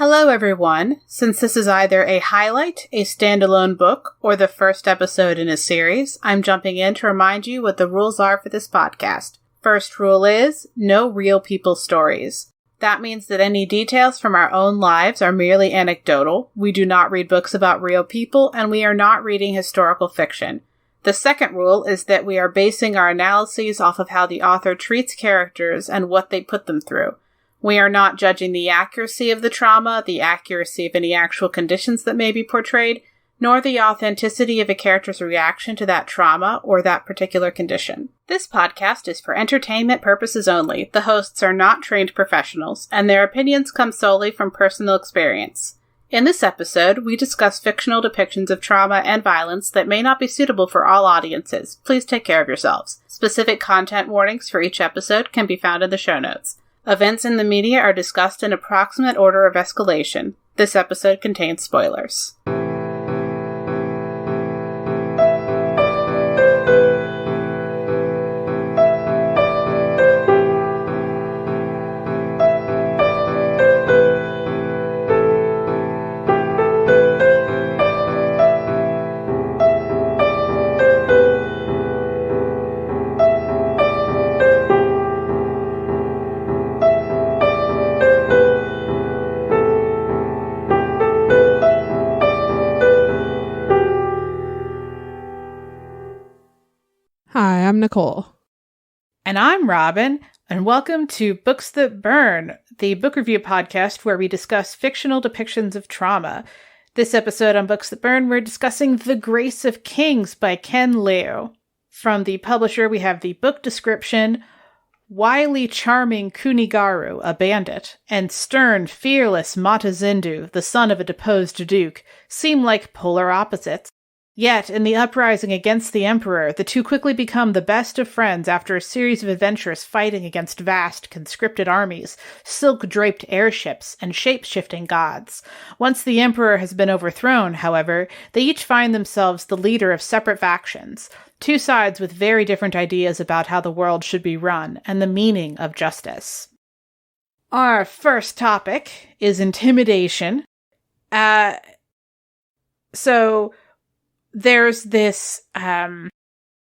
Hello everyone. Since this is either a highlight, a standalone book, or the first episode in a series, I'm jumping in to remind you what the rules are for this podcast. First rule is, no real people stories. That means that any details from our own lives are merely anecdotal. We do not read books about real people, and we are not reading historical fiction. The second rule is that we are basing our analyses off of how the author treats characters and what they put them through. We are not judging the accuracy of the trauma, the accuracy of any actual conditions that may be portrayed, nor the authenticity of a character's reaction to that trauma or that particular condition. This podcast is for entertainment purposes only. The hosts are not trained professionals, and their opinions come solely from personal experience. In this episode, we discuss fictional depictions of trauma and violence that may not be suitable for all audiences. Please take care of yourselves. Specific content warnings for each episode can be found in the show notes. Events in the media are discussed in approximate order of escalation. This episode contains spoilers. Hi, I'm Nicole. And I'm Robin, and welcome to Books That Burn, the book review podcast where we discuss fictional depictions of trauma. This episode on Books That Burn, we're discussing The Grace of Kings by Ken Liu. From the publisher, we have the book description: wily, charming Kunigaru, a bandit, and stern, fearless Matazindu, the son of a deposed duke, seem like polar opposites. Yet, in the uprising against the emperor, the two quickly become the best of friends after a series of adventures fighting against vast, conscripted armies, silk-draped airships, and shape-shifting gods. Once the emperor has been overthrown, however, they each find themselves the leader of separate factions, two sides with very different ideas about how the world should be run and the meaning of justice. Our first topic is intimidation. There's this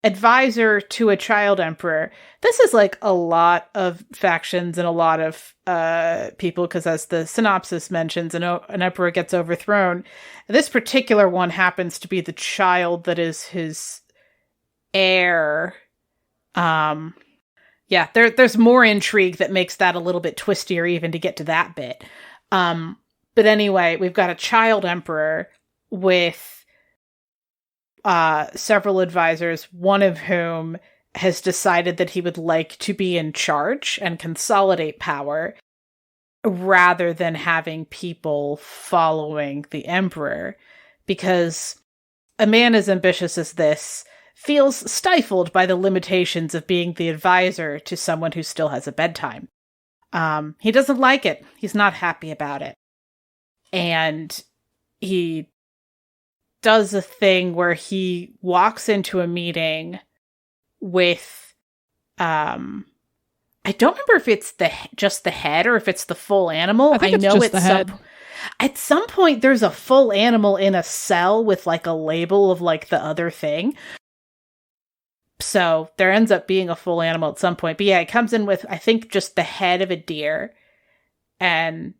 advisor to a child emperor. This is like a lot of factions and a lot of people, because as the synopsis mentions, an emperor gets overthrown. This particular one happens to be the child that is his heir. There's more intrigue that makes that a little bit twistier even to get to that bit. But anyway, we've got a child emperor with several advisors, one of whom has decided that he would like to be in charge and consolidate power rather than having people following the emperor, because a man as ambitious as this feels stifled by the limitations of being the advisor to someone who still has a bedtime. He doesn't like it. He's not happy about it. And he does a thing where he walks into a meeting with, I don't remember if it's just the head or if it's the full animal. I know it's just the head. At some point, there's a full animal in a cell with like a label of like the other thing. So there ends up being a full animal at some point. But yeah, it comes in with, I think, just the head of a deer and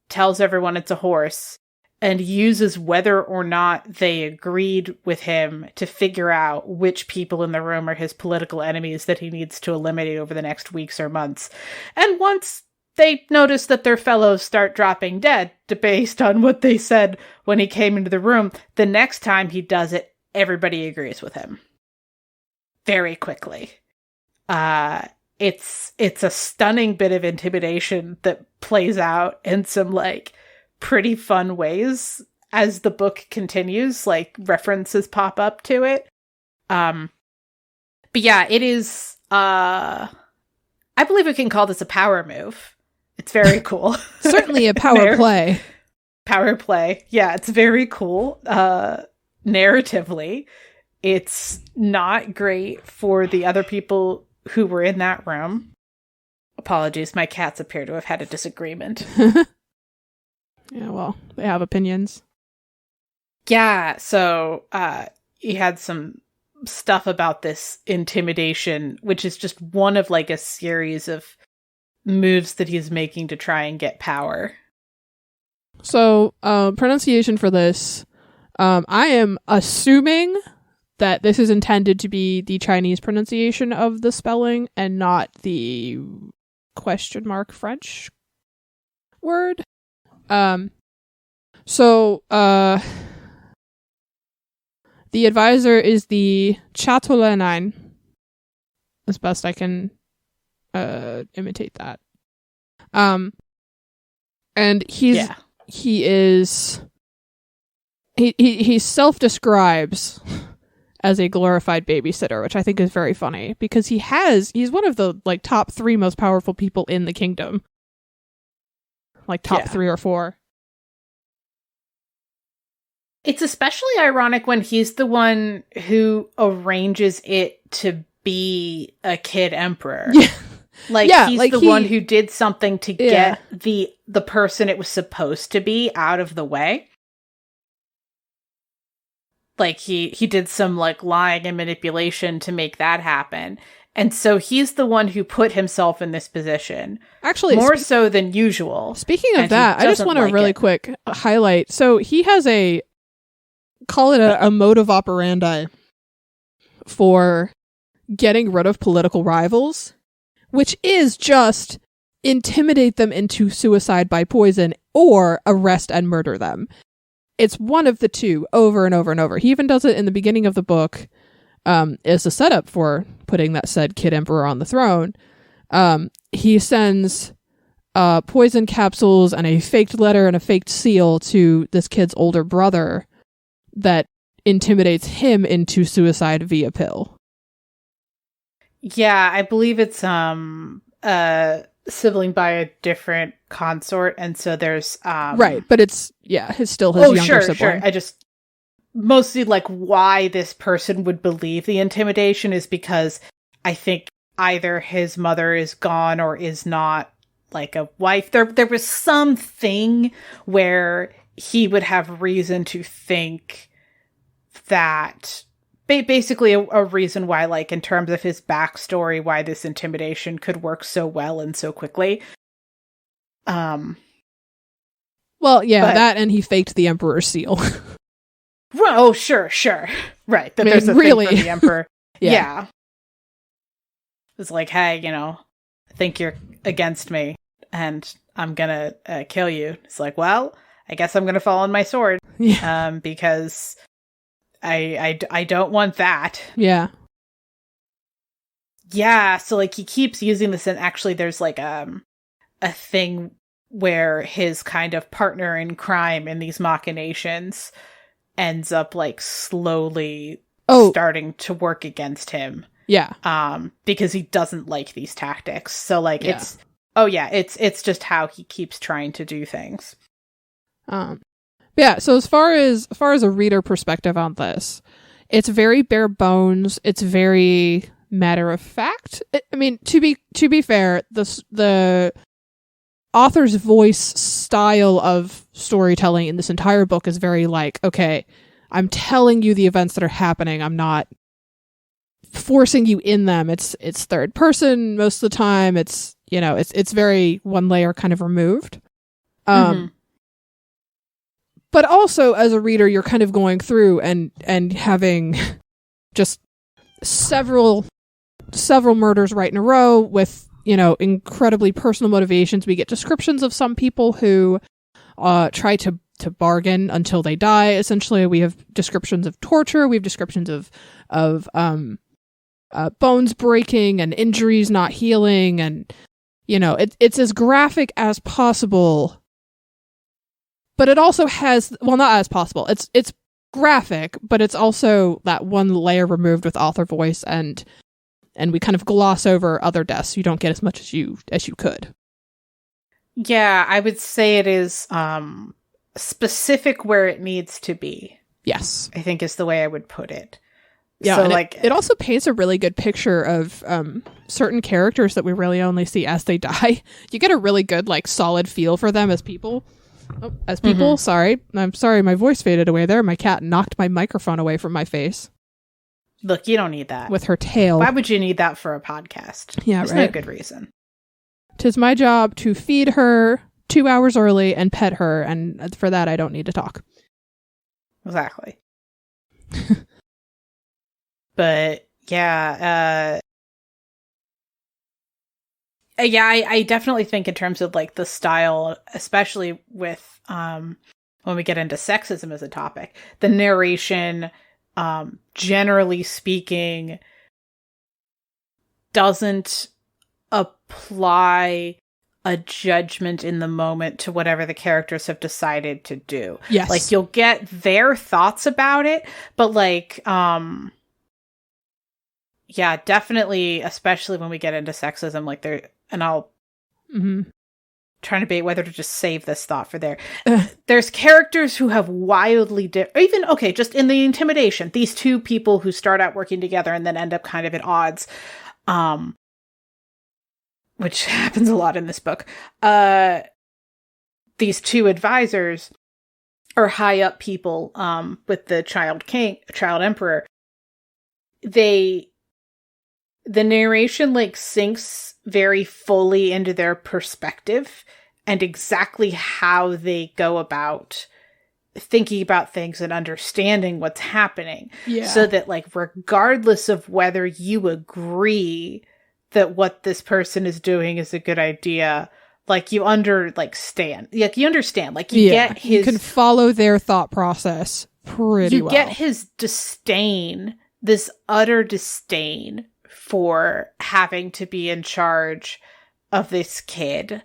tells everyone it's a horse, and uses whether or not they agreed with him to figure out which people in the room are his political enemies that he needs to eliminate over the next weeks or months. And once they notice that their fellows start dropping dead, based on what they said when he came into the room, the next time he does it, everybody agrees with him. Very quickly. It's a stunning bit of intimidation that plays out in some, like, pretty fun ways as the book continues, like references pop up to it. But yeah, it is, I believe we can call this a power move. It's very cool. Certainly a power play. Power play. Yeah, it's very cool. Narratively, it's not great for the other people who were in that room. Apologies, my cats appear to have had a disagreement. Yeah, well, they have opinions. Yeah, so he had some stuff about this intimidation, which is just one of like a series of moves that he's making to try and get power. So, pronunciation for this, I am assuming that this is intended to be the Chinese pronunciation of the spelling and not the question mark French word. So, the advisor is the Chatelain, as best I can imitate that. And he self-describes as a glorified babysitter, which I think is very funny because he's one of the like top 3 most powerful people in the kingdom. Like top 3 or 4. It's especially ironic when he's the one who arranges it to be a kid emperor. Yeah. He's the one who did something to get the person it was supposed to be out of the way. Like he did some like lying and manipulation to make that happen. And so he's the one who put himself in this position. Actually, more so than usual. Speaking of that, I just want to really quick highlight. So he has call it a modus operandi for getting rid of political rivals, which is just intimidate them into suicide by poison or arrest and murder them. It's one of the two over and over and over. He even does it in the beginning of the book as a setup for putting that said kid emperor on the throne. He sends poison capsules and a faked letter and a faked seal to this kid's older brother that intimidates him into suicide via pill. Yeah, I believe it's sibling by a different consort, and so there's right, but it's still his younger sibling. Sure. I just mostly like why this person would believe the intimidation is because I think either his mother is gone or is not like a wife. There was something where he would have reason to think that basically a reason why, like, in terms of his backstory, why this intimidation could work so well and so quickly. Well, that and he faked the emperor's seal. Oh, sure. Right. That there's a really thing for the emperor. Yeah. It's like, hey, I think you're against me and I'm gonna kill you. It's like, well, I guess I'm gonna fall on my sword. Yeah. Because I don't want that. Yeah. Yeah, so like he keeps using this, and actually there's like a thing where his kind of partner in crime in these machinations ends up like slowly starting to work against him. Yeah. Because he doesn't like these tactics. So like it's just how he keeps trying to do things. Yeah, so as far as a reader perspective on this, it's very bare bones. It's very matter of fact. I mean, to be fair, the author's voice style of storytelling in this entire book is very like, okay, I'm telling you the events that are happening. I'm not forcing you in them. It's third person most of the time. It's it's very one layer kind of removed. But also, as a reader, you're kind of going through and having just several murders right in a row with, incredibly personal motivations. We get descriptions of some people who try to bargain until they die. Essentially, we have descriptions of torture. We have descriptions of bones breaking and injuries not healing. And, it's as graphic as possible. But it also has, well, not as possible. It's graphic, but it's also that one layer removed with author voice, and we kind of gloss over other deaths. You don't get as much as you could. Yeah, I would say it is specific where it needs to be. Yes, I think is the way I would put it. Yeah, so and like it also paints a really good picture of certain characters that we really only see as they die. You get a really good, like, solid feel for them as people. As people, sorry. I'm sorry my voice faded away there. My cat knocked my microphone away from my face. Look, you don't need that. With her tail. Why would you need that for a podcast? Yeah, There's right. no good reason. 'Tis my job to feed her 2 hours early and pet her, and for that I don't need to talk. Exactly. But yeah, I definitely think in terms of like the style, especially with when we get into sexism as a topic, the narration, generally speaking, doesn't apply a judgment in the moment to whatever the characters have decided to do. Yes. Like you'll get their thoughts about it, but like yeah, definitely, especially when we get into sexism, like there, and I'll trying to debate whether to just save this thought for there. There's characters who have wildly even okay, just in the Intimidation, these two people who start out working together and then end up kind of at odds, which happens a lot in this book. These two advisors are high up people with the child emperor. The narration like sinks very fully into their perspective and exactly how they go about thinking about things and understanding what's happening. Yeah. So that like regardless of whether you agree that what this person is doing is a good idea, like you understand, like you get his, you can follow their thought process pretty well. You get his disdain, this utter disdain for having to be in charge of this kid,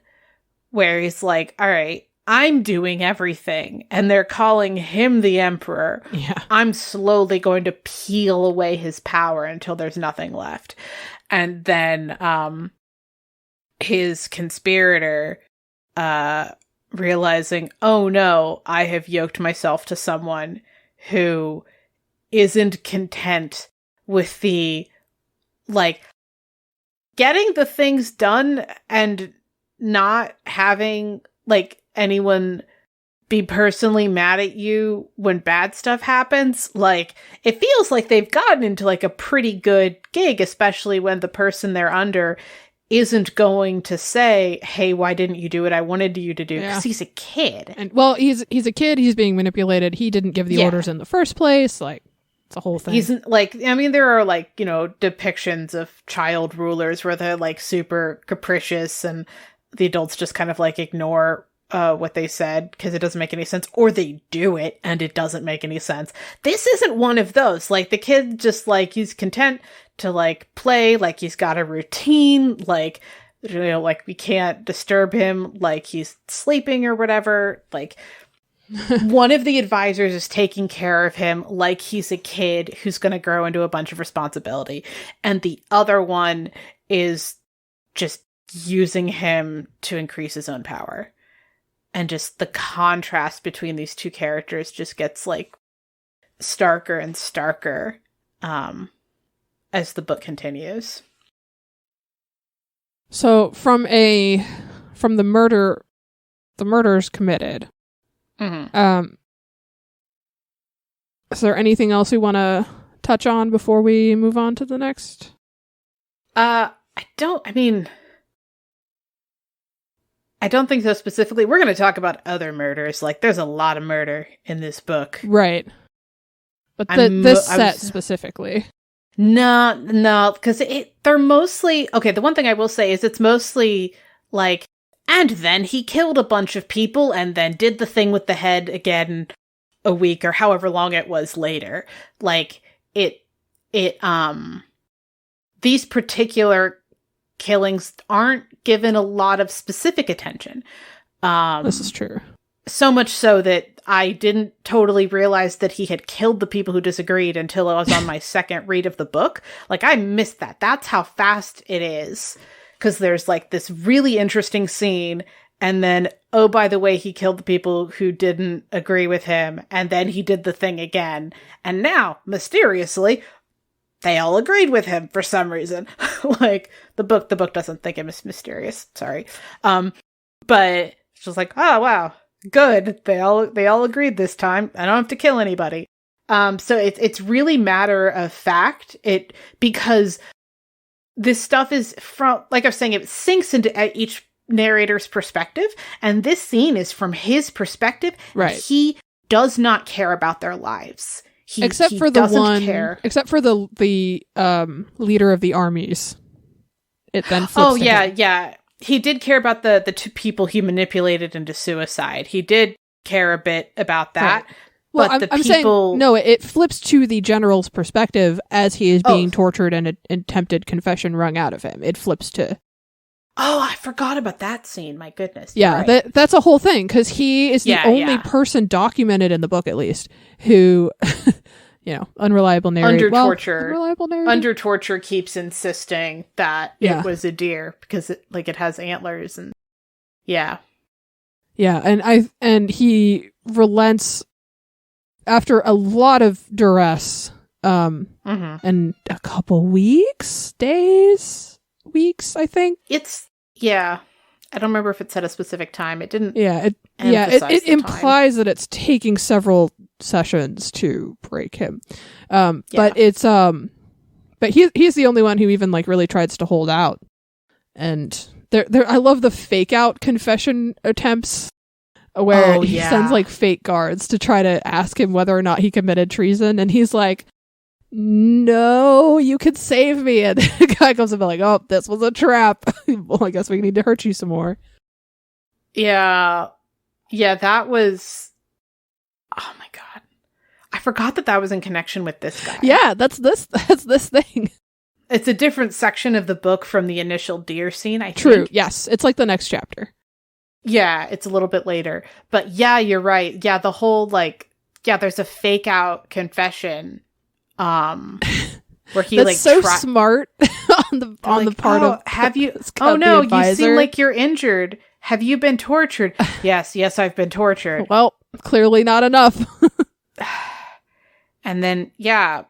where he's like, all right, I'm doing everything and they're calling him the emperor. Yeah. I'm slowly going to peel away his power until there's nothing left. And then his conspirator realizing, oh no, I have yoked myself to someone who isn't content with the like getting the things done and not having like anyone be personally mad at you when bad stuff happens. Like it feels like they've gotten into like a pretty good gig, especially when the person they're under isn't going to say, hey, why didn't you do what I wanted you to do? Because he's a kid. And well, he's a kid, he's being manipulated, he didn't give the orders in the first place, like the whole thing. He's like, I mean, there are like, you know, depictions of child rulers where they're like super capricious and the adults just kind of like ignore what they said because it doesn't make any sense, or they do it and it doesn't make any sense. This isn't one of those. Like the kid just like he's content to like play, like he's got a routine, like, you know, like we can't disturb him, like he's sleeping or whatever. Like one of the advisors is taking care of him like he's a kid who's going to grow into a bunch of responsibility. And the other one is just using him to increase his own power. And just the contrast between these two characters just gets like starker and starker as the book continues. So from the murders committed, is there anything else we want to touch on before we move on to the next? I don't think so specifically. We're going to talk about other murders. Like, there's a lot of murder in this book. Right. But this set specifically. No, because they're mostly... Okay, the one thing I will say is it's mostly, like, and then he killed a bunch of people and then did the thing with the head again a week or however long it was later. Like, these particular killings aren't given a lot of specific attention. This is true. So much so that I didn't totally realize that he had killed the people who disagreed until I was on my second read of the book. Like, I missed that. That's how fast it is. Because there's, like, this really interesting scene, and then, oh, by the way, he killed the people who didn't agree with him, and then he did the thing again. And now, mysteriously, they all agreed with him for some reason. Like, the book doesn't think it is mysterious. Sorry. But it's just like, oh, wow. Good. They all agreed this time. I don't have to kill anybody. So it's really matter of fact. Because this stuff is from, like I was saying, it sinks into each narrator's perspective, and this scene is from his perspective. Right. He does not care about their lives. Except for the leader of the armies. It then flips to him. Yeah. He did care about the two people he manipulated into suicide. He did care a bit about that. Right. Well, I'm saying, no, it flips to the general's perspective as he is being tortured and an attempted confession wrung out of him. It flips to... Oh, I forgot about that scene. My goodness. Yeah, right. That's a whole thing, because he is the only person documented in the book, at least, who, unreliable narrator. Under torture keeps insisting that it was a deer because it has antlers and... Yeah. Yeah, and he relents after a lot of duress, and a couple weeks, I think. I don't remember if it said a specific time. It didn't. It implies that it's taking several sessions to break him. But it's but he's the only one who even really tries to hold out. And I love the fake out confession attempts where he sends fake guards to try to ask him whether or not he committed treason, and he's like, no, you could save me. And the guy comes up and oh, this was a trap. Well, I guess we need to hurt you some more. Yeah, that was... Oh my god. I forgot that was in connection with this guy. Yeah, that's this thing. It's a different section of the book from the initial deer scene, I think. True, yes. It's the next chapter. Yeah, it's a little bit later. But yeah, you're right. Yeah, the whole there's a fake out confession where he that's so smart on the part of have you you seem like you're injured. Have you been tortured? yes I've been tortured. Well, clearly not enough. And then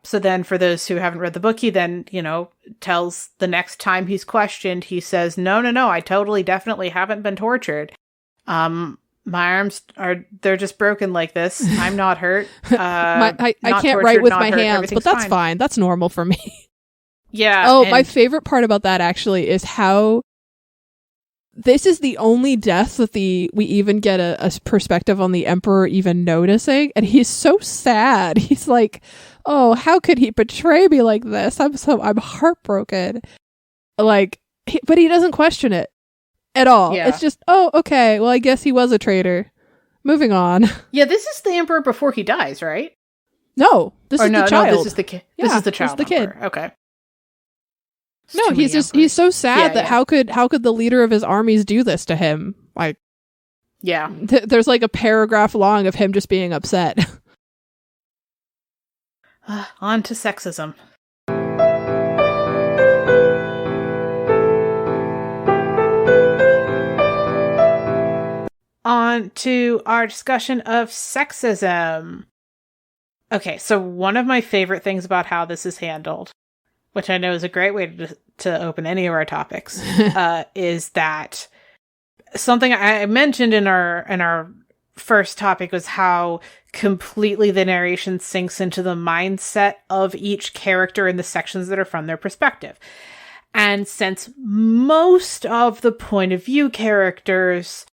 so then for those who haven't read the book, he then tells the next time he's questioned, he says no, I definitely haven't been tortured. My arms they're just broken like this. I'm not hurt. I can't write with my hands, but that's fine. That's normal for me. Yeah. Oh, my favorite part about that actually is how this is the only death that we even get a perspective on the Emperor even noticing, and he's so sad. He's like, oh, how could he betray me like this? I'm heartbroken. But he doesn't question it at all. Yeah. It's just, oh, okay, well, I guess he was a traitor. Moving on. Yeah, this is the Emperor before he dies, right? No, this is the child. No, this is the kid. This is the child. This is the kid. Emperor. Okay. No, he's so sad that how could the leader of his armies do this to him? There's a paragraph long of him just being upset. On to sexism. On to our discussion of sexism. Okay, so one of my favorite things about how this is handled, which I know is a great way to open any of our topics, is that something I mentioned in our first topic was how completely the narration sinks into the mindset of each character in the sections that are from their perspective. And since most of the point of view characters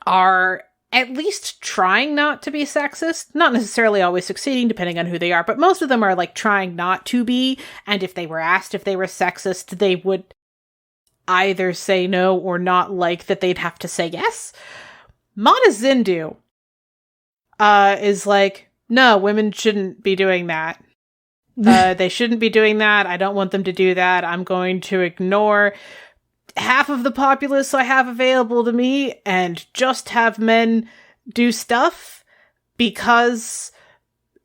are at least trying not to be sexist, not necessarily always succeeding depending on who they are, but most of them are trying not to be, and if they were asked if they were sexist, they would either say no or not that they'd have to say yes. Mana Zindu is no, women shouldn't be doing that. They shouldn't be doing that. I don't want them to do that. I'm going to ignore half of the populace I have available to me and just have men do stuff because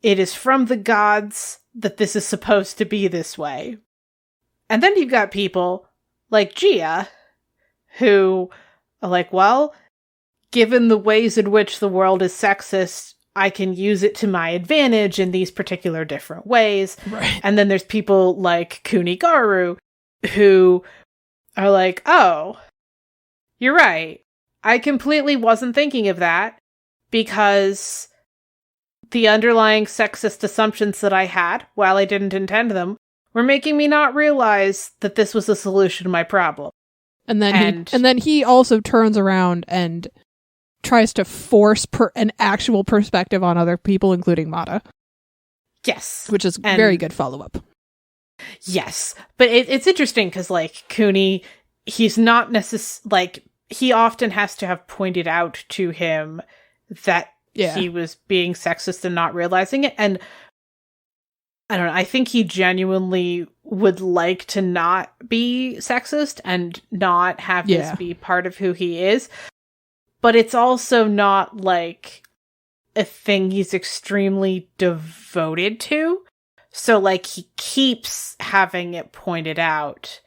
it is from the gods that this is supposed to be this way. And then you've got people like Gia who are well, given the ways in which the world is sexist, I can use it to my advantage in these particular different ways. Right. And then there's people like Kunigaru who are oh, you're right. I completely wasn't thinking of that because the underlying sexist assumptions that I had, while I didn't intend them, were making me not realize that this was a solution to my problem. And then he also turns around and tries to force an actual perspective on other people, including Mata. Yes. Which is very good follow-up. Yes. But it's interesting because, like, Cooney, he's not he often has to have pointed out to him that he was being sexist and not realizing it. And I don't know, I think he genuinely would like to not be sexist and not have this be part of who he is. But it's also not like a thing he's extremely devoted to. So, like, he keeps having it pointed out.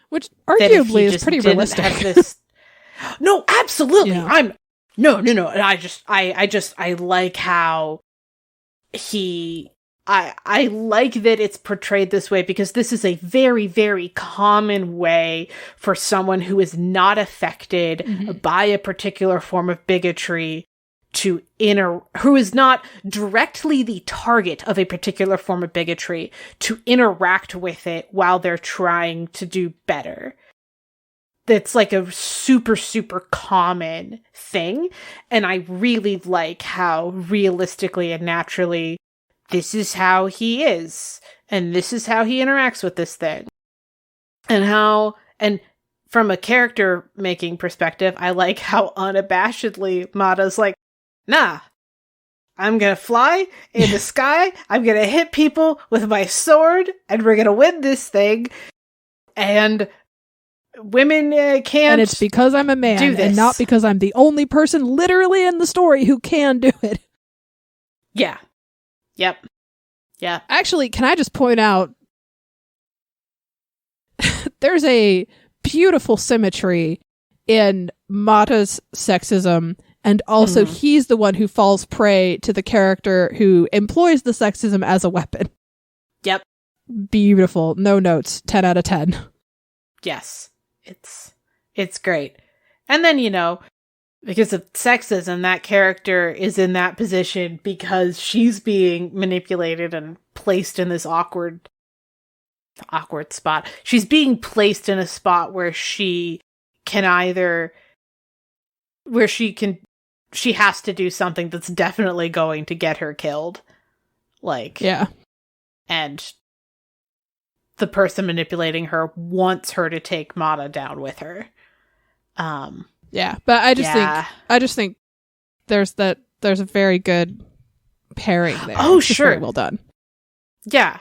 Which arguably is pretty realistic. No, absolutely. Yeah. No. I like how I like that it's portrayed this way because this is a very, very common way for someone who is not affected by a particular form of bigotry who is not directly the target of a particular form of bigotry to interact with it while they're trying to do better. That's like a super, super common thing. And I really like how realistically and naturally this is how he is. And this is how he interacts with this thing. And from a character making perspective, I like how unabashedly Mata's like, nah, I'm gonna fly in the sky, I'm gonna hit people with my sword, and we're gonna win this thing. And women can't. And it's because I'm a man, and not because I'm the only person literally in the story who can do it. Yeah. Yep. Yeah. Actually, can I just point out there's a beautiful symmetry in Mata's sexism, and also he's the one who falls prey to the character who employs the sexism as a weapon. Yep. Beautiful. No notes. 10 out of 10. Yes. It's great. And then, because of sexism, that character is in that position because she's being manipulated and placed in this awkward spot. She's being placed in a spot where she has to do something that's definitely going to get her killed. And the person manipulating her wants her to take Mata down with her. But I just think there's a very good pairing there. Oh, sure. Very well done. Yeah.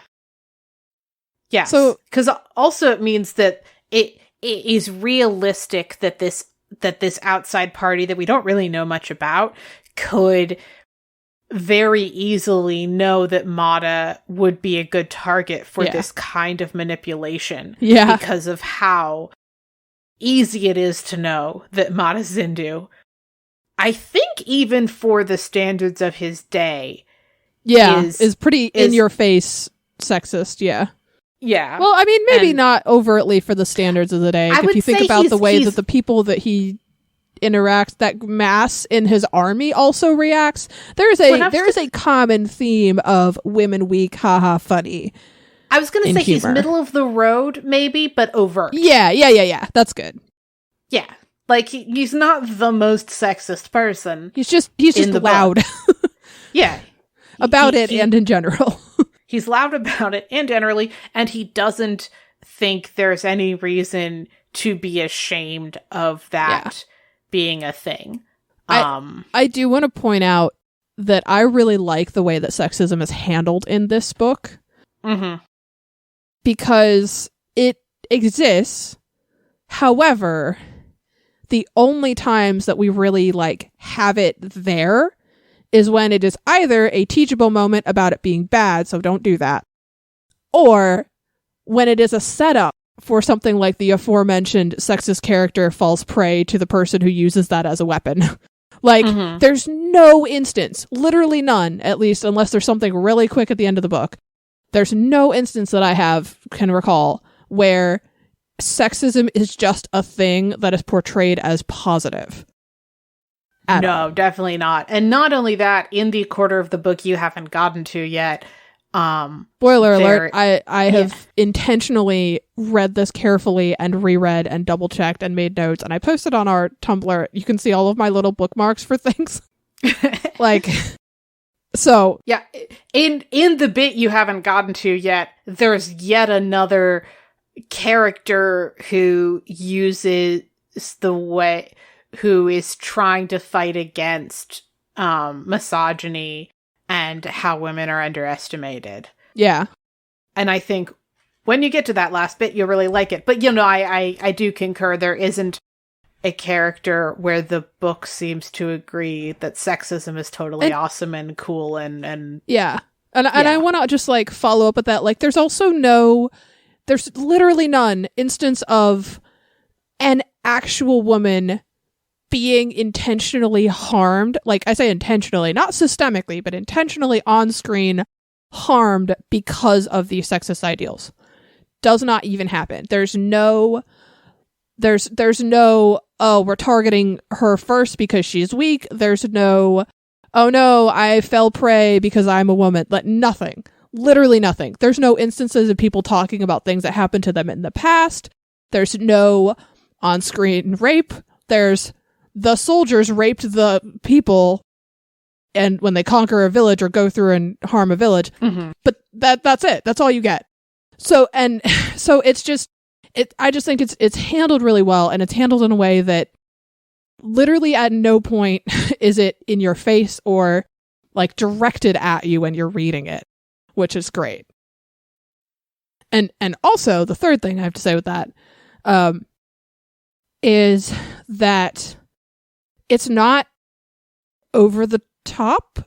Yeah. So, because also it means that it is realistic that this outside party that we don't really know much about could very easily know that Mata would be a good target for this kind of manipulation. Yeah. Because of how easy it is to know that Mata Zindu, I think even for the standards of his day, is pretty in your face sexist. Yeah. Yeah. Well, I mean, maybe not overtly for the standards of the day. If you think about the way that the people that he interacts, that mass in his army also reacts, there is a common theme of women weak, haha, funny. I was going to say he's middle of the road, maybe, but overt. Yeah. That's good. Yeah. Like, he's not the most sexist person. He's just loud. Yeah. About it and in general. He's loud about it and generally, and he doesn't think there's any reason to be ashamed of that being a thing. I do want to point out that I really like the way that sexism is handled in this book. Mm-hmm. Because it exists. However, the only times that we really have it there is when it is either a teachable moment about it being bad, so don't do that, or when it is a setup for something like the aforementioned sexist character falls prey to the person who uses that as a weapon. There's no instance, literally none, at least unless there's something really quick at the end of the book. There's no instance that I can recall where sexism is just a thing that is portrayed as positive. No, definitely not. And not only that, in the quarter of the book you haven't gotten to yet, spoiler alert, I have intentionally read this carefully and reread and double checked and made notes, and I posted on our Tumblr. You can see all of my little bookmarks for things. Like, so yeah, in the bit you haven't gotten to yet, there's yet another character who uses who is trying to fight against misogyny and how women are underestimated. Yeah. And I think when you get to that last bit, you'll really like it. But, I do concur. There isn't a character where the book seems to agree that sexism is totally awesome and cool and yeah. And I want to just, like, follow up with that. Like, there's literally none instance of an actual woman being intentionally harmed, like I say intentionally, not systemically, but intentionally on screen harmed because of these sexist ideals. Does not even happen. There's no, oh, we're targeting her first because she's weak. There's no, oh no, I fell prey because I'm a woman. Like, nothing. Literally nothing. There's no instances of people talking about things that happened to them in the past. There's no on-screen rape. There's the soldiers raped the people, and when they conquer a village or go through and harm a village, but that's it. That's all you get. So it's just, I just think it's handled really well, and it's handled in a way that literally at no point is it in your face or like directed at you when you're reading it, which is great. And also the third thing I have to say with that is that it's not over the top.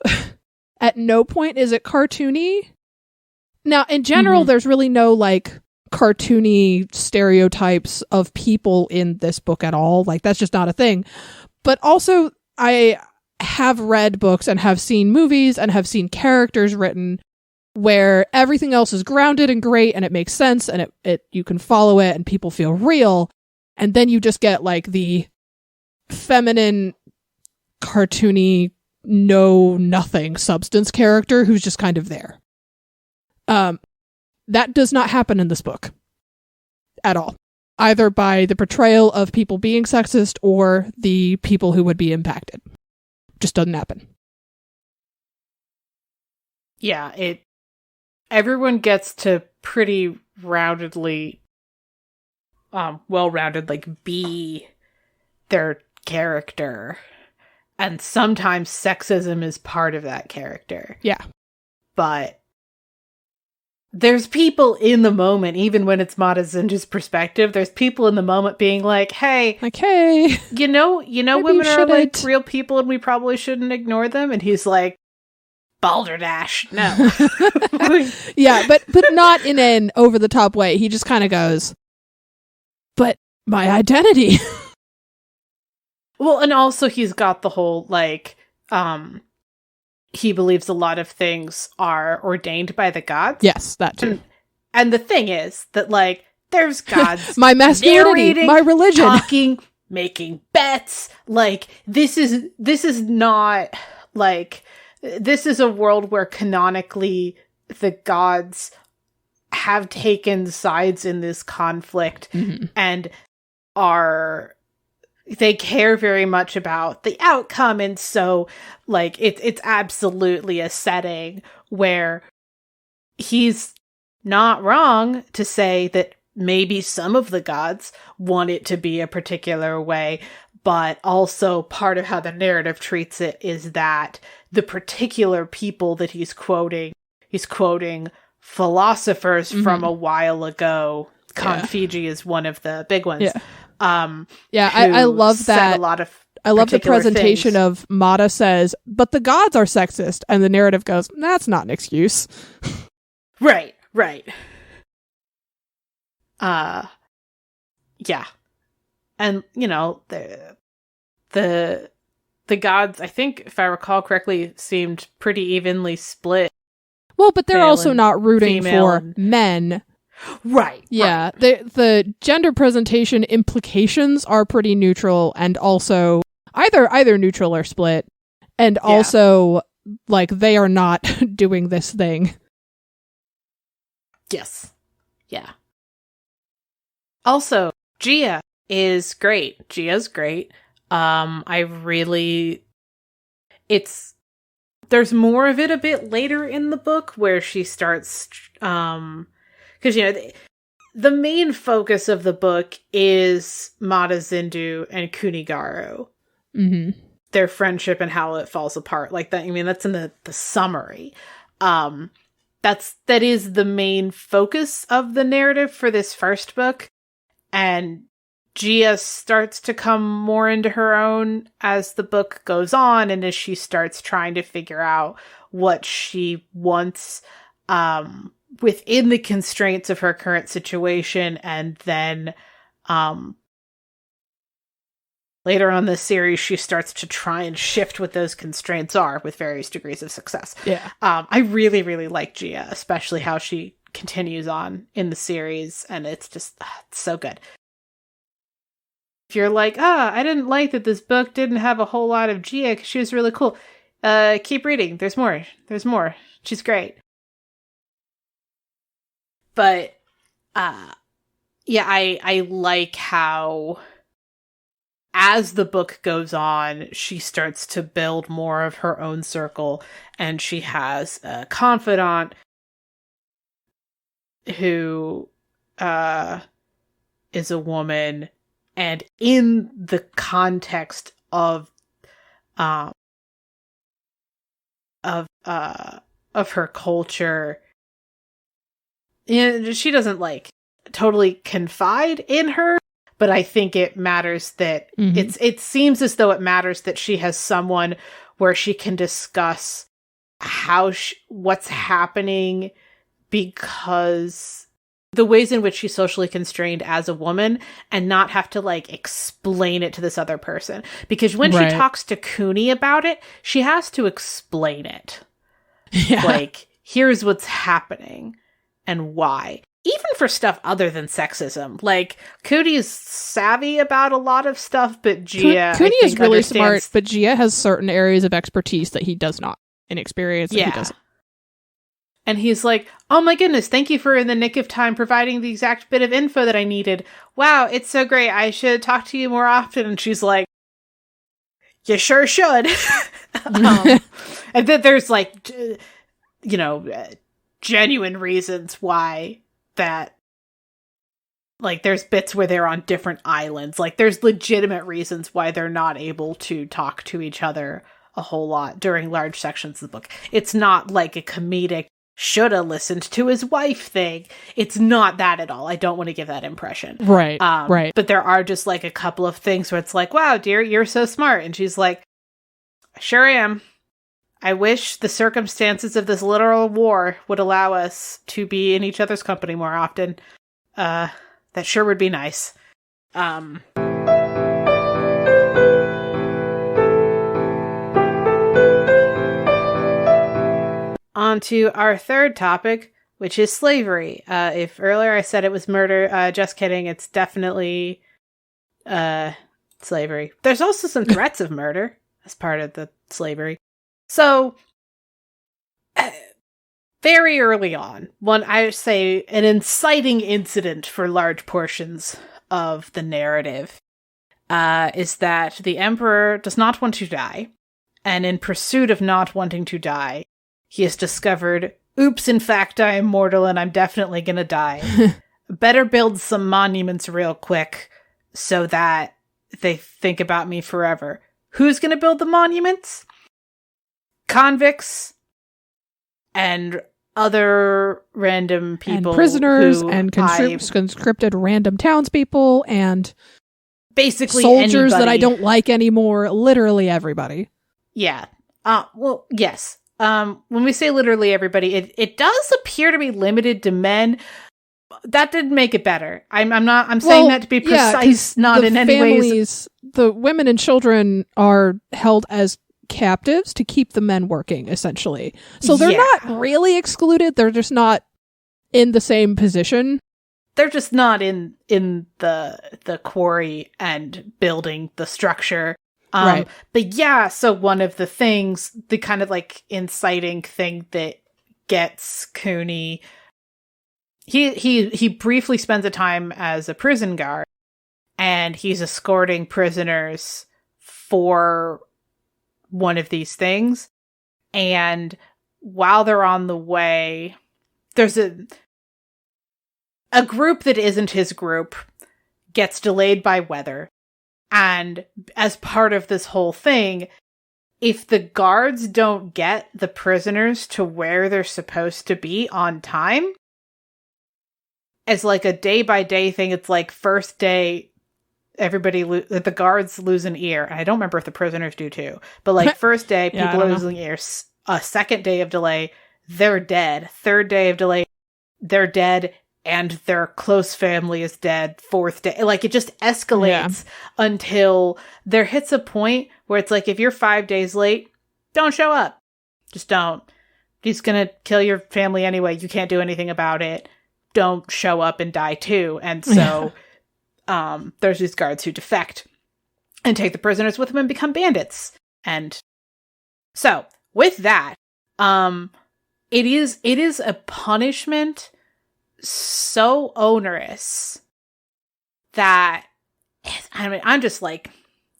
At no point is it cartoony. Now, in general, there's really no, like, cartoony stereotypes of people in this book at all. Like, that's just not a thing. But also, I have read books and have seen movies and have seen characters written where everything else is grounded and great and it makes sense and it you can follow it and people feel real. And then you just get, like, the feminine, cartoony, nothing substance character who's just kind of there. That does not happen in this book at all, either by the portrayal of people being sexist or the people who would be impacted. Just doesn't happen. Yeah, everyone gets to pretty roundedly, well-rounded, like, be their character. And sometimes sexism is part of that character. Yeah. But there's people in the moment, even when it's Mata Zinja's perspective, there's people in the moment being like, hey, you know, women are like real people and we probably shouldn't ignore them. And he's like, balderdash, no. Yeah, but not in an over the top way. He just kind of goes, but my identity. Well, and also he's got the whole, like, he believes a lot of things are ordained by the gods. Yes, that too. And the thing is that, like, there's gods. My masculinity, my religion. Talking, making bets. Like, this is not, like, this is a world where canonically the gods have taken sides in this conflict and they care very much about the outcome. And so, like, it's absolutely a setting where he's not wrong to say that maybe some of the gods want it to be a particular way, but also part of how the narrative treats it is that the particular people that he's quoting philosophers from a while ago. Fiji is one of the big ones. Yeah. I love that. I love the presentation of Mata says, but the gods are sexist, and the narrative goes, that's not an excuse. Right. Yeah. And, you know, the gods, I think, if I recall correctly, seemed pretty evenly split. Well, but they're also not rooting for men. Right. Yeah. Right. The gender presentation implications are pretty neutral, and also either neutral or split. And also, like, they are not doing this thing. Yes. Yeah. Also, Gia is great. Gia's great. There's more of it a bit later in the book where she starts, because, the main focus of the book is Mata Zindu and Kunigaru. Mm-hmm. Their friendship and how it falls apart. Like that, that's in the summary. That is the main focus of the narrative for this first book. And Gia starts to come more into her own as the book goes on and as she starts trying to figure out what she wants within the constraints of her current situation. And then later on this series, she starts to try and shift what those constraints are with various degrees of success. Yeah. I really, really like Gia, especially how she continues on in the series. And it's just it's so good. If you're like, I didn't like that this book didn't have a whole lot of Gia because she was really cool. Keep reading. There's more. There's more. She's great. But, I like how as the book goes on, she starts to build more of her own circle, and she has a confidant who is a woman. And in the context of her culture, she doesn't like totally confide in her, but I think it matters that it seems as though it matters that she has someone where she can discuss what's happening, because the ways in which she's socially constrained as a woman, and not have to like explain it to this other person. Because when she talks to Cooney about it, she has to explain it. Yeah. Like, here's what's happening and why. Even for stuff other than sexism. Like, Cooney is savvy about a lot of stuff, but Gia, Cooney is really smart, but Gia has certain areas of expertise that he does not, in experience that he doesn't. And he's like, oh my goodness, thank you for in the nick of time providing the exact bit of info that I needed. Wow, it's so great. I should talk to you more often. And she's like, you sure should. And then there's like, genuine reasons why that, like, there's bits where they're on different islands. Like, there's legitimate reasons why they're not able to talk to each other a whole lot during large sections of the book. It's not like a comedic shoulda listened to his wife thing. It's not that at all. I don't want to give that impression. Right. Right. But there are just like a couple of things where it's like, wow, dear, you're so smart. And she's like, I sure am. I wish the circumstances of this literal war would allow us to be in each other's company more often. That sure would be nice. On to our third topic, which is slavery. If earlier I said it was murder, just kidding. It's definitely slavery. There's also some threats of murder as part of the slavery. So, very early on, I say an inciting incident for large portions of the narrative is that the emperor does not want to die, and in pursuit of not wanting to die, he has discovered, oops, in fact, I am mortal and I'm definitely gonna die. Better build some monuments real quick so that they think about me forever. Who's gonna build the monuments? Convicts and other random people. And prisoners and conscripted random townspeople and basically soldiers anybody that I don't like anymore. Literally everybody. Yeah. Well, yes. When we say literally everybody, it does appear to be limited to men. That didn't make it better. I'm saying that to be precise, not in any ways. The women and children are held as captives to keep the men working, essentially. So they're not really excluded. They're just not in the same position. They're just not in the quarry and building the structure. Right. But yeah, so one of the things, the kind of like inciting thing that gets Cooney, he briefly spends a time as a prison guard, and he's escorting prisoners for one of these things. And while they're on the way, there's a group that isn't his group gets delayed by weather. And as part of this whole thing, if the guards don't get the prisoners to where they're supposed to be on time, as like a day-by-day thing, it's like first day, the guards lose an ear. And I don't remember if the prisoners do too. But like first day, people are losing ears. A second day of delay, they're dead. Third day of delay, they're dead. And their close family is dead. Fourth day. Like, it just escalates until there hits a point where it's like, if you're 5 days late, don't show up. Just don't. He's gonna kill your family anyway. You can't do anything about it. Don't show up and die too. And so there's these guards who defect and take the prisoners with them and become bandits. And so, with that, it is a punishment so onerous that, I mean, I'm just like,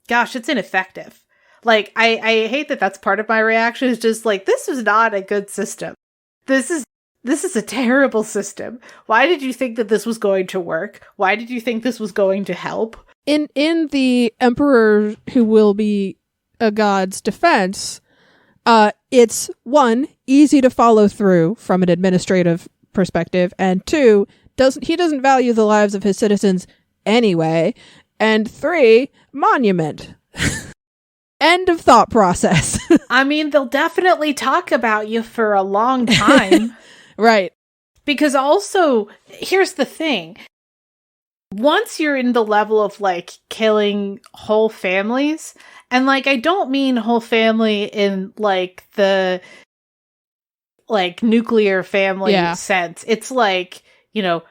gosh, it's ineffective. Like, I hate that that's part of my reaction. Is just like, this is not a good system. This is a terrible system. Why did you think that this was going to work? Why did you think this was going to help? In the Emperor Who Will Be a God's defense, it's one, easy to follow through from an administrative perspective, and two, he doesn't value the lives of his citizens anyway, and three, monument. End of thought process. I mean, they'll definitely talk about you for a long time. Right. Because also, here's the thing. Once you're in the level of, like, killing whole families, and, like, I don't mean whole family in, like, the like nuclear family sense. It's like, you know,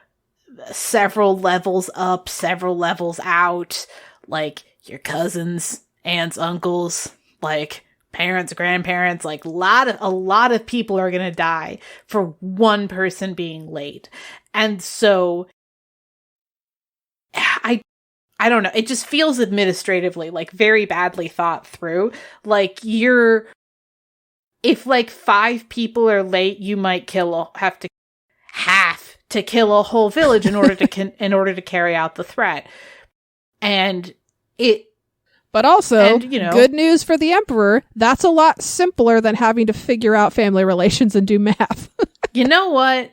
several levels up, several levels out, like your cousins, aunts, uncles, like parents, grandparents, like a lot of people are going to die for one person being late. And so I don't know. It just feels administratively like very badly thought through. Like if like 5 people are late, you might have to kill a whole village in order to carry out the threat. But also, good news for the Emperor, that's a lot simpler than having to figure out family relations and do math. You know what?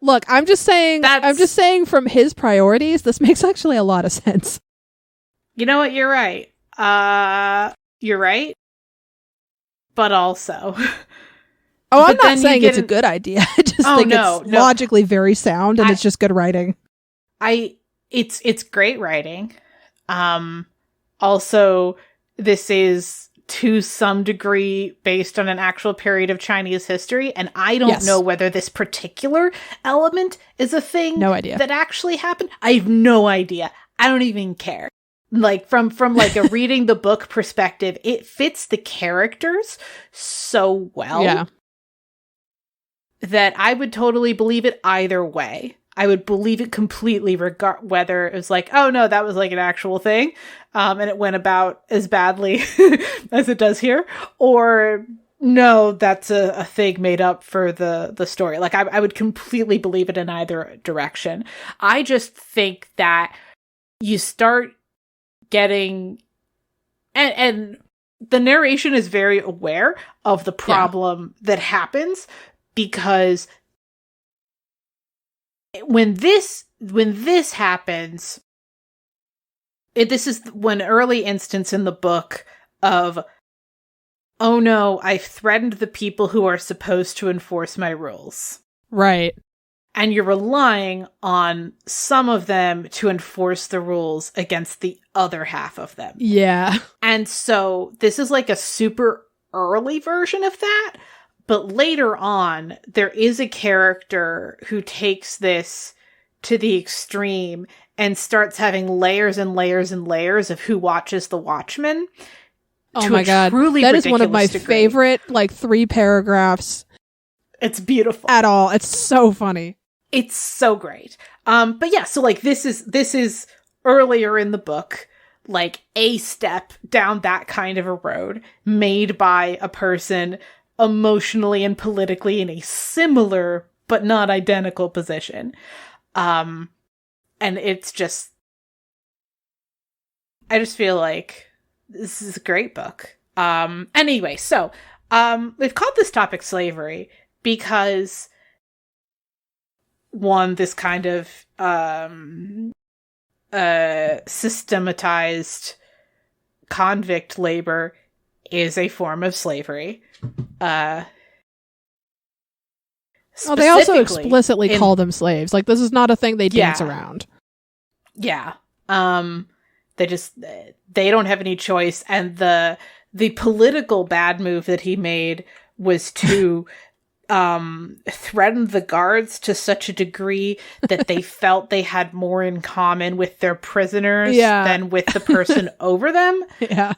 Look, I'm just saying from his priorities, this makes actually a lot of sense. You know what? You're right. You're right. But also, I'm not saying it's a good idea. I just think it's logically very sound, and it's just good writing. It's great writing. Also, this is to some degree based on an actual period of Chinese history, and I don't know whether this particular element is a thing that actually happened. I have no idea. I don't even care. Like from like a reading the book perspective, it fits the characters so well that I would totally believe it either way. I would believe it completely, whether it was like, oh no, that was like an actual thing, and it went about as badly as it does here, or no, that's a thing made up for the story. Like I would completely believe it in either direction. I just think that you start getting, and the narration is very aware of the problem that happens, because when this happens, this is one early instance in the book of, oh no, I've threatened the people who are supposed to enforce my rules. Right. And you're relying on some of them to enforce the rules against the other half of them. Yeah. And so this is like a super early version of that. But later on, there is a character who takes this to the extreme and starts having layers and layers and layers of who watches the Watchmen. Oh my god, that is one of my favorite 3 paragraphs. It's beautiful. At all. It's so funny. It's so great. But yeah, so this is earlier in the book, a step down that kind of a road made by a person emotionally and politically in a similar but not identical position. And it's just, I just feel like this is a great book. Anyway, so we've called this topic slavery because, one, this kind of systematized convict labor is a form of slavery. They also explicitly call them slaves. This is not a thing they dance around. Yeah. They don't have any choice. And the political bad move that he made was to threaten the guards to such a degree that they felt they had more in common with their prisoners than with the person over them. Yeah.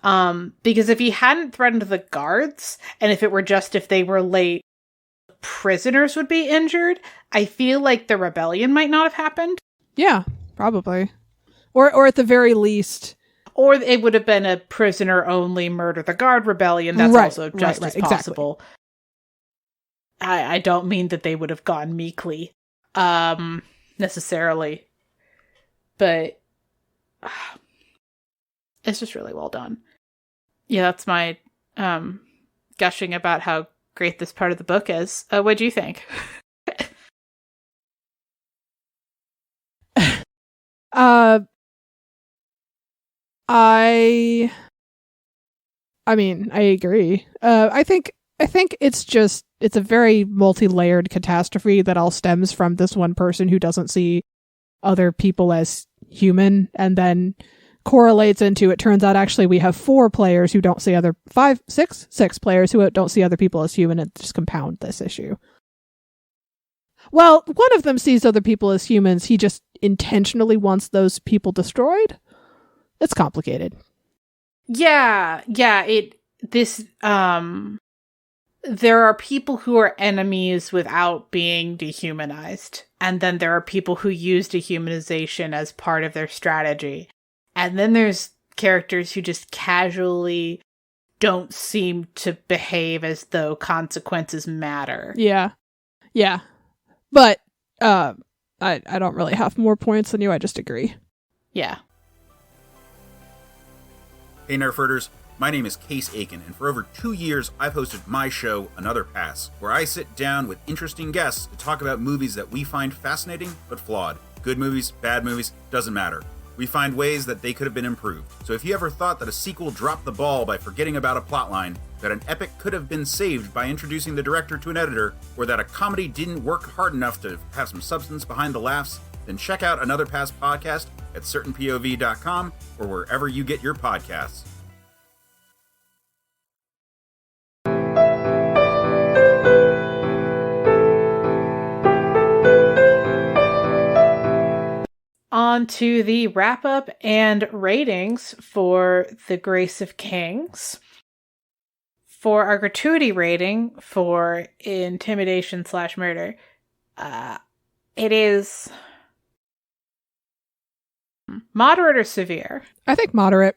Because if he hadn't threatened the guards, and if it were just if they were late, prisoners would be injured, I feel like the rebellion might not have happened. Yeah, probably. Or at the very least... Or it would have been a prisoner-only murder the guard rebellion. That's also just as possible. Exactly. I don't mean that they would have gone meekly, necessarily. But it's just really well done. Yeah, that's my gushing about how great this part of the book is. What do you think? I mean, I agree. I think it's a very multi-layered catastrophe that all stems from this one person who doesn't see other people as human, and then correlates into, it turns out actually we have 4 players who don't see six players who don't see other people as human, and just compound this issue. Well, one of them sees other people as humans. He just intentionally wants those people destroyed. It's complicated. Yeah. There are people who are enemies without being dehumanized. And then there are people who use dehumanization as part of their strategy. And then there's characters who just casually don't seem to behave as though consequences matter. Yeah. But I don't really have more points than you. I just agree. Yeah. Hey Nerferders, my name is Case Aiken, and for over 2 years I've hosted my show, Another Pass, where I sit down with interesting guests to talk about movies that we find fascinating but flawed. Good movies, bad movies, doesn't matter. We find ways that they could have been improved. So if you ever thought that a sequel dropped the ball by forgetting about a plotline, that an epic could have been saved by introducing the director to an editor, or that a comedy didn't work hard enough to have some substance behind the laughs, then check out Another Pass podcast at certainpov.com or wherever you get your podcasts. On to the wrap-up and ratings for The Grace of Kings. For our gratuity rating for Intimidation/Murder, it is moderate or severe? I think moderate.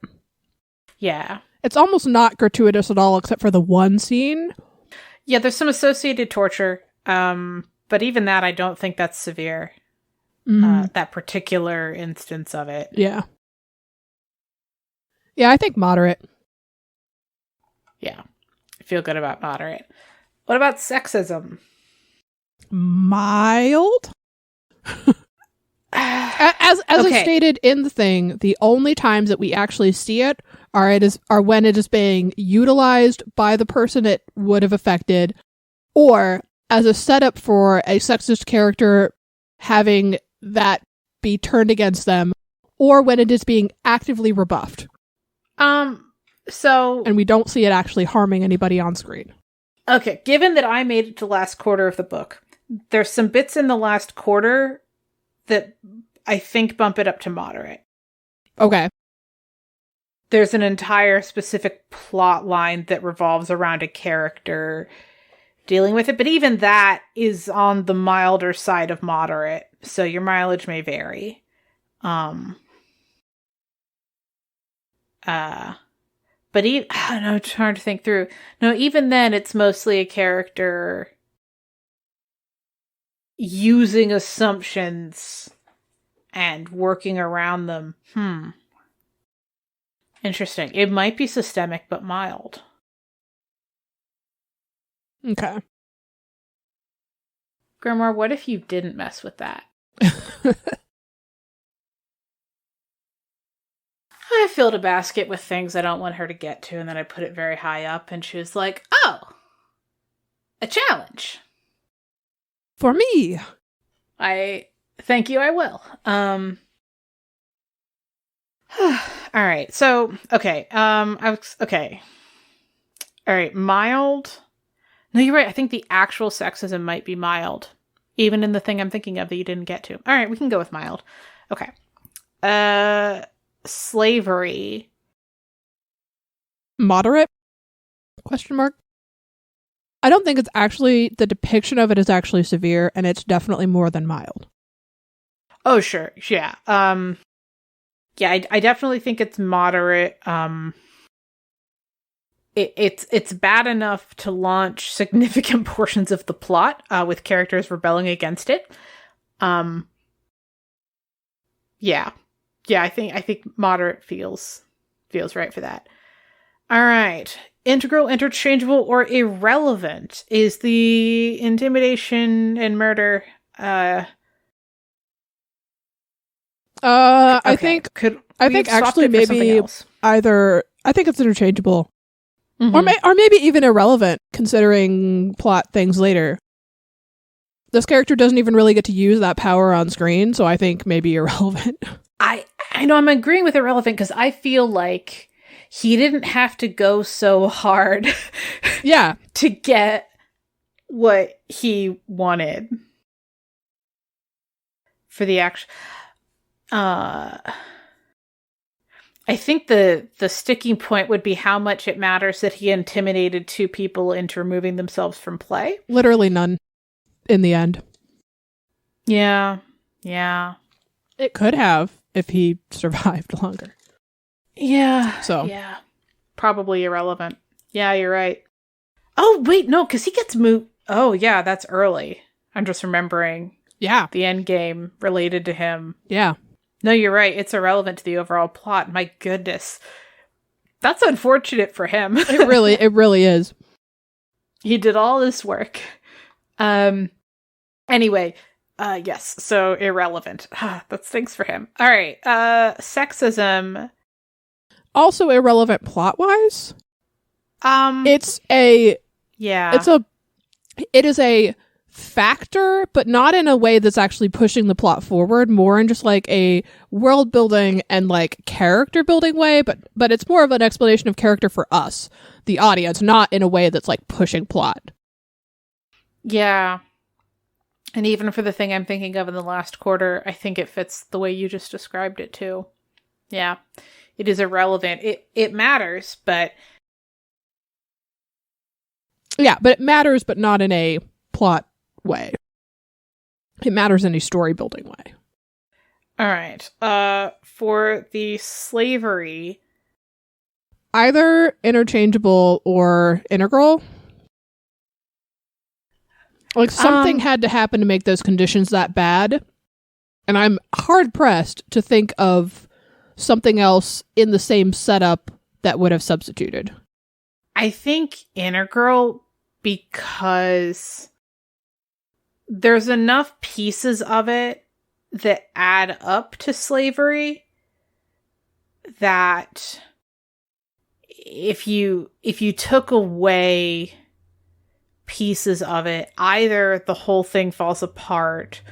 Yeah. It's almost not gratuitous at all, except for the one scene. Yeah, there's some associated torture, but even that, I don't think that's severe. Mm-hmm. That particular instance of it. Yeah. Yeah, I think moderate. Yeah. I feel good about moderate. What about sexism? Mild? As okay. I stated in the thing, the only times that we actually see it are when it is being utilized by the person it would have affected, or as a setup for a sexist character having that be turned against them, or when it is being actively rebuffed. And we don't see it actually harming anybody on screen. Okay, given that I made it to the last quarter of the book, there's some bits in the last quarter that I think bump it up to moderate. Okay. There's an entire specific plot line that revolves around a character dealing with it, but even that is on the milder side of moderate, so your mileage may vary. But I don't know, it's hard to think through. No, even then, it's mostly a character using assumptions and working around them. Interesting. It might be systemic, but mild. Okay. Grimoire, what if you didn't mess with that? I filled a basket with things I don't want her to get to, and then I put it very high up, and she was like, oh, a challenge. For me. Thank you, I will. All right, so, okay, okay. All right, mild. No, you're right, I think the actual sexism might be mild, even in the thing I'm thinking of that you didn't get to. All right, we can go with mild. Okay. Slavery. Moderate? Question mark. I don't think it's actually, the depiction of it is actually severe, and it's definitely more than mild. Oh, sure. Yeah. Yeah, I definitely think it's moderate. It's bad enough to launch significant portions of the plot, with characters rebelling against it. Yeah. Yeah, I think moderate feels right for that. All right. Integral, interchangeable, or irrelevant is the intimidation and murder. I think actually maybe either, I think it's interchangeable. Mm-hmm. Or maybe even irrelevant, considering plot things later. This character doesn't even really get to use that power on screen, so I think maybe irrelevant. I know I'm agreeing with irrelevant because I feel like he didn't have to go so hard to get what he wanted for the action. I think the sticking point would be how much it matters that he intimidated two people into removing themselves from play. Literally none in the end. Yeah. It could have if he survived longer. Yeah. So. Yeah. Probably irrelevant. Yeah, you're right. Oh, wait, no, because he gets moved. Oh, yeah, that's early. I'm just remembering. Yeah. The end game related to him. Yeah. No, you're right. It's irrelevant to the overall plot. My goodness. That's unfortunate for him. It really is. He did all this work. Anyway, yes, so irrelevant. That stinks for him. All right, sexism. Also irrelevant plot-wise. It is a factor, but not in a way that's actually pushing the plot forward, more in just like a world building and like character building way, but it's more of an explanation of character for us, the audience, not in a way that's like pushing plot. Yeah. And even for the thing I'm thinking of in the last quarter, I think it fits the way you just described it too. Yeah. It is irrelevant. It matters, but... Yeah, but it matters, but not in a plot way. It matters in a story building way. All right. For the slavery... Either interchangeable or integral. Like, something had to happen to make those conditions that bad. And I'm hard-pressed to think of something else in the same setup that would have substituted. I think integral because there's enough pieces of it that add up to slavery that if you took away pieces of it, either the whole thing falls apart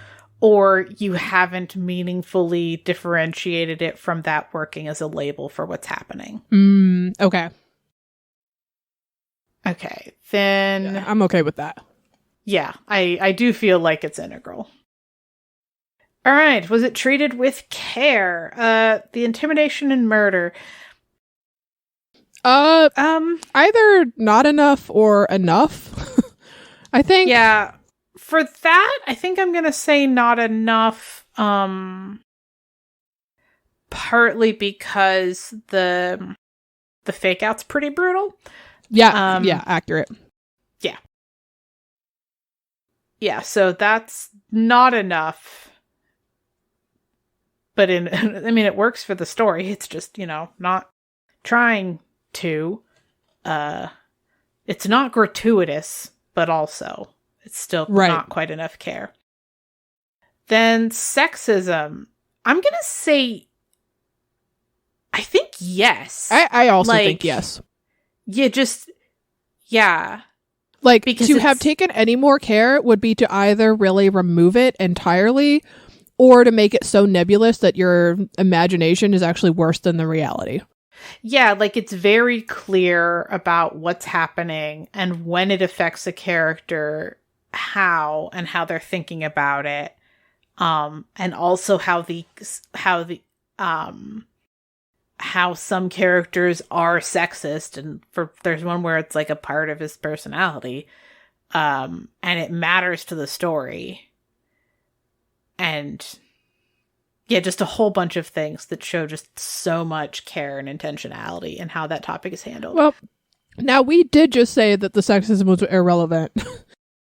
or you haven't meaningfully differentiated it from that working as a label for what's happening. Okay. Okay, then... Yeah, I'm okay with that. Yeah, I do feel like it's integral. All right. Was it treated with care? The intimidation and murder. Either not enough or enough. I think. Yeah. For that, I think I'm going to say not enough. Partly because the fake out's pretty brutal. Yeah. Accurate. Yeah. Yeah, so that's not enough. But it works for the story. It's just, not trying to. It's not gratuitous, but also it's still not quite enough care. Then sexism. I'm going to say, I think yes. I also think yes. Yeah. Like, because to have taken any more care would be to either really remove it entirely or to make it so nebulous that your imagination is actually worse than the reality. Yeah, like it's very clear about what's happening and when it affects a character, how they're thinking about it. And also how some characters are sexist, and there's one where it's like a part of his personality, and it matters to the story. And yeah, just a whole bunch of things that show just so much care and intentionality in how that topic is handled. Well, now we did just say that the sexism was irrelevant.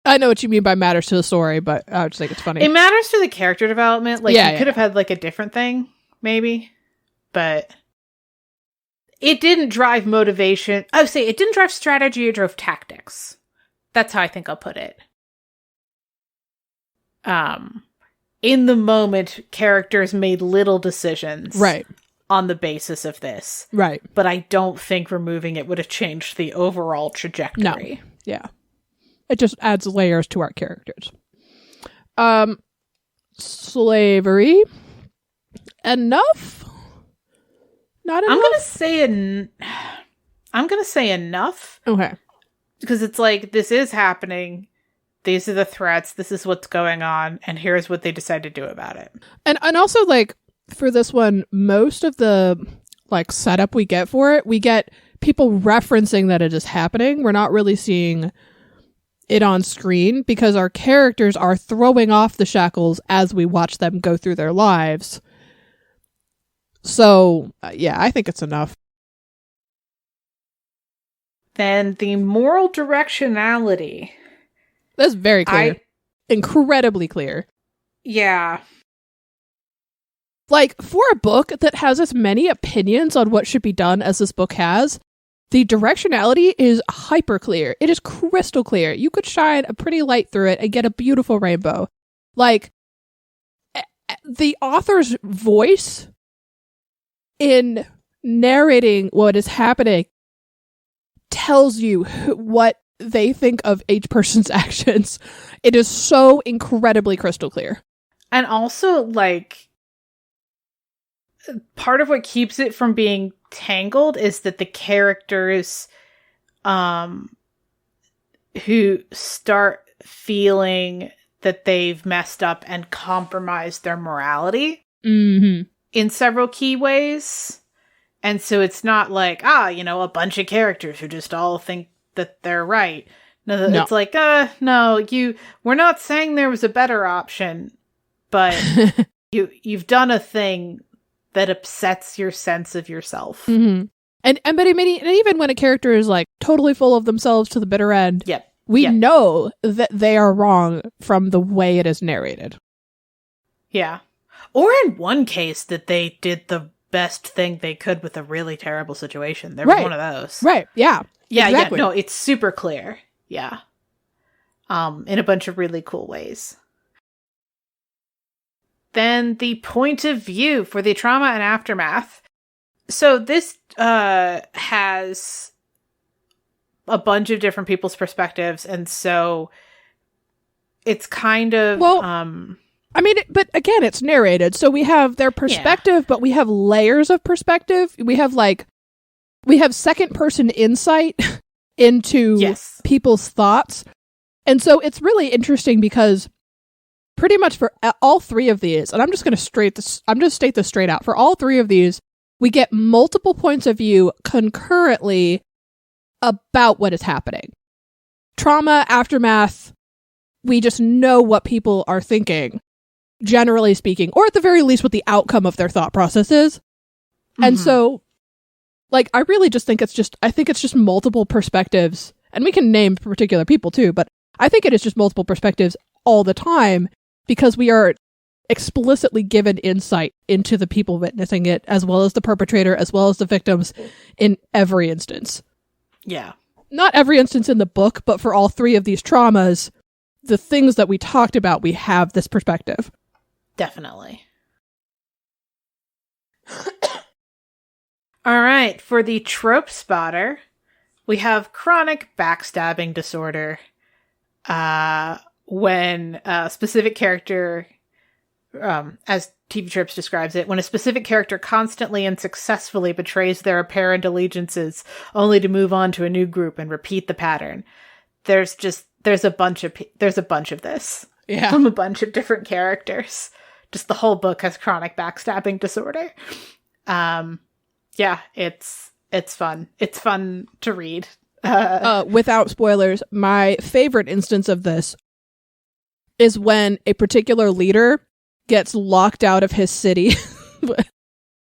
I know what you mean by matters to the story, but I just think it's funny. It matters to the character development. Like, you could have had like a different thing, maybe, but it didn't drive motivation. I would say it didn't drive strategy, it drove tactics. That's how I think I'll put it. In the moment, characters made little decisions. Right. On the basis of this. Right. But I don't think removing it would have changed the overall trajectory. No. Yeah. It just adds layers to our characters. Slavery. Enough? Not enough? I'm gonna say enough. Okay. Because it's like, this is happening. These are the threats. This is what's going on. And here's what they decide to do about it. And also, like, for this one, most of the, like, setup we get for it, we get people referencing that it is happening. We're not really seeing it on screen because our characters are throwing off the shackles as we watch them go through their lives. So, yeah, I think it's enough. Then the moral directionality. That's very clear. Incredibly clear. Yeah. Like, for a book that has as many opinions on what should be done as this book has, the directionality is hyper clear. It is crystal clear. You could shine a pretty light through it and get a beautiful rainbow. Like, the author's voice in narrating what is happening tells you what they think of each person's actions. It is so incredibly crystal clear. And also, like, part of what keeps it from being tangled is that the characters who start feeling that they've messed up and compromised their morality in several key ways. And so it's not like, a bunch of characters who just all think that they're right. No, it's like, no, we're not saying there was a better option, but you've done a thing that upsets your sense of yourself. Mm-hmm. And even when a character is like totally full of themselves to the bitter end, we know that they are wrong from the way it is narrated. Yeah. Or in one case that they did the best thing they could with a really terrible situation. There was one of those. Right. Yeah. Yeah, exactly. No, it's super clear. Yeah. In a bunch of really cool ways. Then the point of view for the trauma and aftermath. So this has a bunch of different people's perspectives, and so it's kind of but again, it's narrated, so we have their perspective, but we have layers of perspective. We have second person insight into people's thoughts. And so it's really interesting because pretty much for all three of these, and I'm just going to state this straight out. For all three of these, we get multiple points of view concurrently about what is happening. Trauma, aftermath, we just know what people are thinking, generally speaking, or at the very least what the outcome of their thought process is. And so, like, I really just think it's just multiple perspectives, and we can name particular people too, but I think it is just multiple perspectives all the time, because we are explicitly given insight into the people witnessing it, as well as the perpetrator, as well as the victims, in every instance. Yeah. Not every instance in the book, but for all three of these traumas, the things that we talked about, we have this perspective. Definitely. All right, for the trope spotter, we have chronic backstabbing disorder. When a specific character, as TV Tropes describes it, when a specific character constantly and successfully betrays their apparent allegiances only to move on to a new group and repeat the pattern. There's a bunch of this. Yeah. From a bunch of different characters. Just the whole book has chronic backstabbing disorder. Yeah, it's fun. It's fun to read. Without spoilers, my favorite instance of this is when a particular leader gets locked out of his city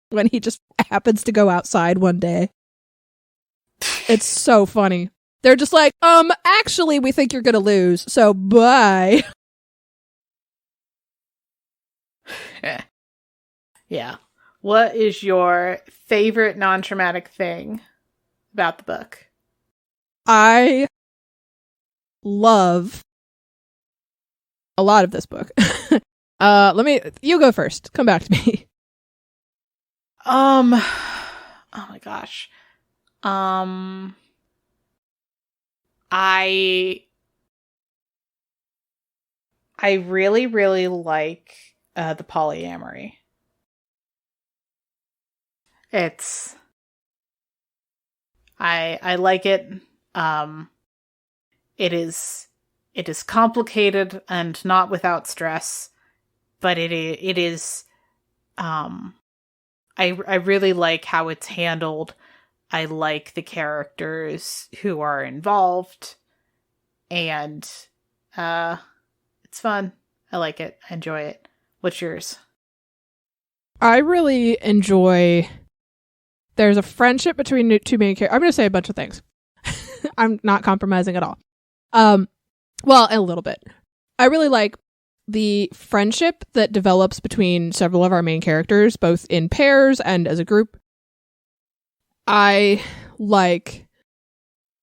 when he just happens to go outside one day. It's so funny. They're just like, actually, we think you're gonna lose, so bye. Yeah. What is your favorite non-traumatic thing about the book? I love a lot of this book. You go first. Come back to me. Oh my gosh. I really, really like the polyamory. I like it. It is complicated and not without stress, but it is, I really like how it's handled. I like the characters who are involved, and, it's fun. I like it. I enjoy it. What's yours? I really enjoy... There's a friendship between the two main characters. I'm going to say a bunch of things. I'm not compromising at all. Well, a little bit. I really like the friendship that develops between several of our main characters, both in pairs and as a group. I like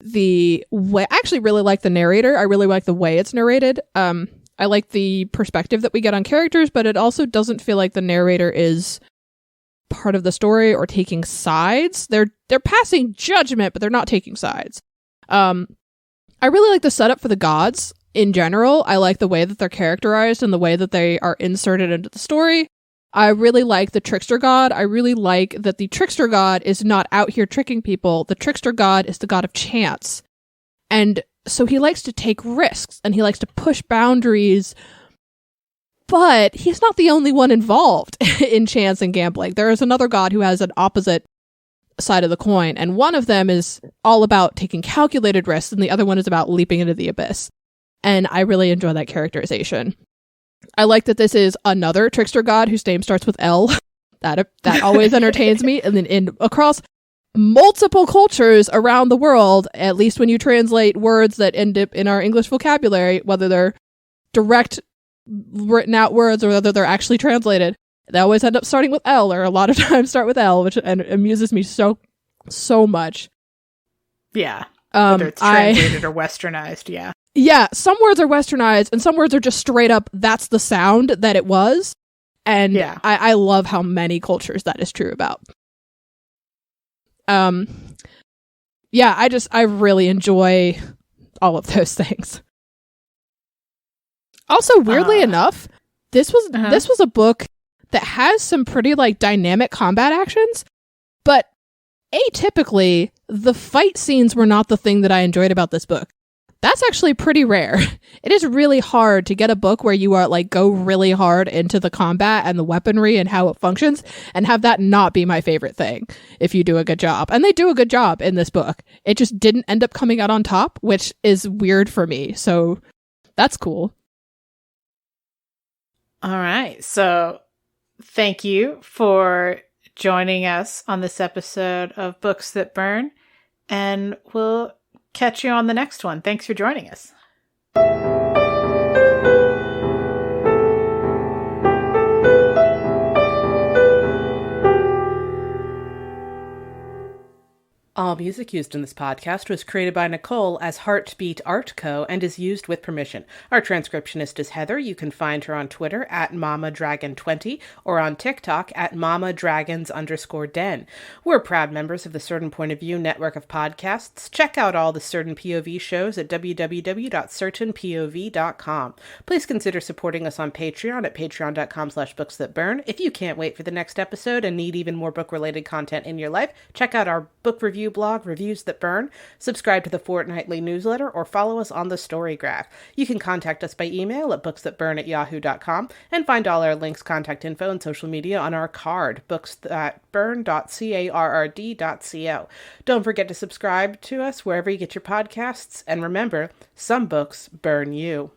the way... I actually really like the narrator. I really like the way it's narrated. I like the perspective that we get on characters, but it also doesn't feel like the narrator is part of the story or taking sides. They're passing judgment, but they're not taking sides. I really like the setup for the gods in general. I like the way that they're characterized and the way that they are inserted into the story. I really like the trickster god. I really like that the trickster god is not out here tricking people. The trickster god is the god of chance. And so he likes to take risks and he likes to push boundaries, but he's not the only one involved in chance and gambling. There is another god who has an opposite side of the coin, and one of them is all about taking calculated risks, and the other one is about leaping into the abyss. And I really enjoy that characterization. I like that this is another trickster god whose name starts with L. That always entertains me. And then across multiple cultures around the world, at least when you translate words that end up in our English vocabulary, whether they're direct written out words or whether they're actually translated, they always end up starting with L, or a lot of times start with L, which amuses me so much. Yeah. Whether it's translated or westernized, yeah. Yeah, some words are westernized and some words are just straight up, that's the sound that it was. And yeah. I love how many cultures that is true about. Yeah, I really enjoy all of those things. Also, weirdly enough, this was a book that has some pretty dynamic combat actions, but atypically, the fight scenes were not the thing that I enjoyed about this book. That's actually pretty rare. It is really hard to get a book where you are like go really hard into the combat and the weaponry and how it functions and have that not be my favorite thing if you do a good job. And they do a good job in this book. It just didn't end up coming out on top, which is weird for me. So that's cool. All right. So thank you for joining us on this episode of Books That Burn, and we'll catch you on the next one. Thanks for joining us. All music used in this podcast was created by Nicole as Heartbeat Art Co. and is used with permission. Our transcriptionist is Heather. You can find her on Twitter at MamaDragon20 or on TikTok at MamaDragons_den. We're proud members of the Certain Point of View network of podcasts. Check out all the Certain POV shows at www.certainpov.com. Please consider supporting us on Patreon at patreon.com/booksthatburn. If you can't wait for the next episode and need even more book-related content in your life, check out our book review blog, Reviews That Burn, subscribe to the fortnightly newsletter, or follow us on the Story Graph. You can contact us by email at booksthatburn@yahoo.com and find all our links, contact info, and social media on our card, booksthatburn.carrd.co. Don't forget to subscribe to us wherever you get your podcasts, and remember, some books burn you.